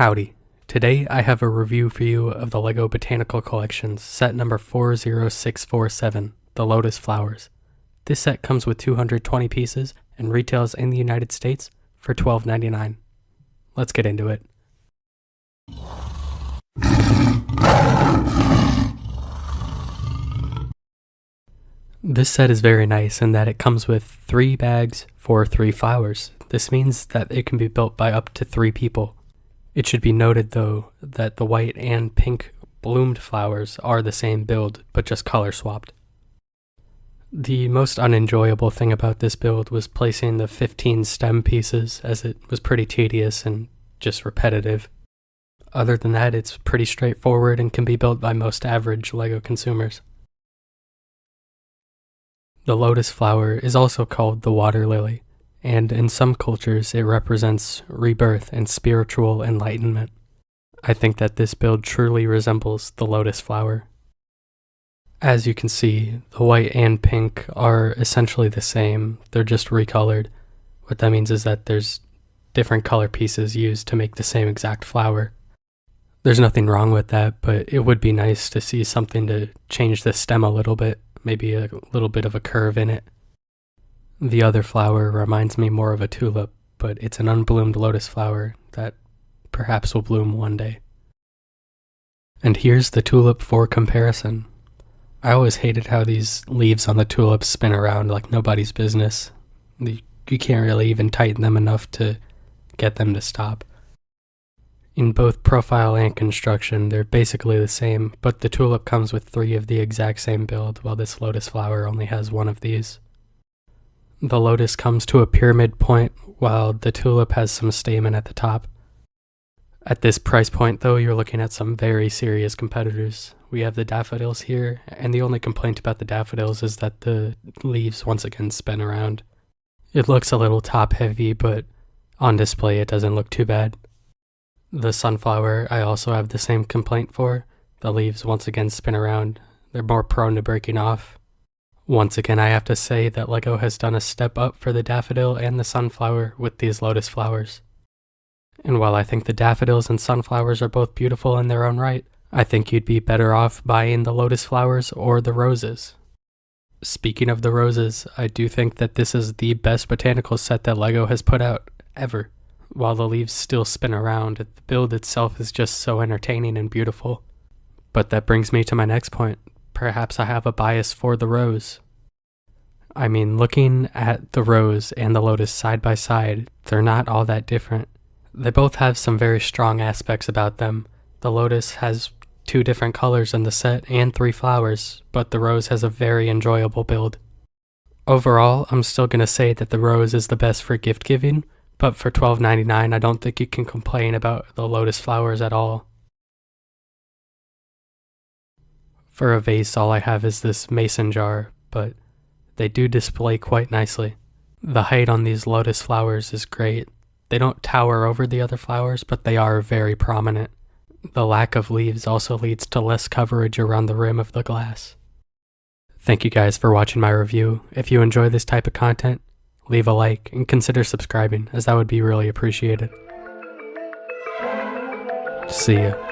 Howdy. Today I have a review for you of the LEGO Botanical Collection, set number 40647, the Lotus Flowers. This set comes with 220 pieces and retails in the United States for $12.99. Let's get into it. This set is very nice in that it comes with 3 bags for 3 flowers. This means that it can be built by up to 3 people. It should be noted though that the white and pink bloomed flowers are the same build but just color swapped. The most unenjoyable thing about this build was placing the 15 stem pieces, as it was pretty tedious and just repetitive. Other than that, it's pretty straightforward and can be built by most average LEGO consumers. The lotus flower is also called the water lily, and in some cultures it represents rebirth and spiritual enlightenment. I think that this build truly resembles the lotus flower. As you can see, the white and pink are essentially the same, they're just recolored. What that means is that there's different color pieces used to make the same exact flower. There's nothing wrong with that, but it would be nice to see something to change the stem a little bit, maybe a little bit of a curve in it. The other flower reminds me more of a tulip, but it's an unbloomed lotus flower that perhaps will bloom one day. And here's the tulip for comparison. I always hated how these leaves on the tulips spin around like nobody's business. You can't really even tighten them enough to get them to stop. In both profile and construction, they're basically the same, but the tulip comes with 3 of the exact same build, while this lotus flower only has 1 of these. The lotus comes to a pyramid point, while the tulip has some stamen at the top. At this price point though, you're looking at some very serious competitors. We have the daffodils here, and the only complaint about the daffodils is that the leaves once again spin around. It looks a little top heavy, but on display it doesn't look too bad. The sunflower I also have the same complaint for. The leaves once again spin around. They're more prone to breaking off. Once again, I have to say that LEGO has done a step up for the daffodil and the sunflower with these lotus flowers. And while I think the daffodils and sunflowers are both beautiful in their own right, I think you'd be better off buying the lotus flowers or the roses. Speaking of the roses, I do think that this is the best botanical set that LEGO has put out, ever. While the leaves still spin around, the build itself is just so entertaining and beautiful. But that brings me to my next point. Perhaps I have a bias for the rose. I mean, looking at the rose and the lotus side by side, they're not all that different. They both have some very strong aspects about them. The lotus has 2 different colors in the set and 3 flowers, but the rose has a very enjoyable build. Overall, I'm still going to say that the rose is the best for gift giving, but for $12.99 I don't think you can complain about the lotus flowers at all. For a vase, all I have is this mason jar, but they do display quite nicely. The height on these lotus flowers is great. They don't tower over the other flowers, but they are very prominent. The lack of leaves also leads to less coverage around the rim of the glass. Thank you guys for watching my review. If you enjoy this type of content, leave a like and consider subscribing, as that would be really appreciated. See ya.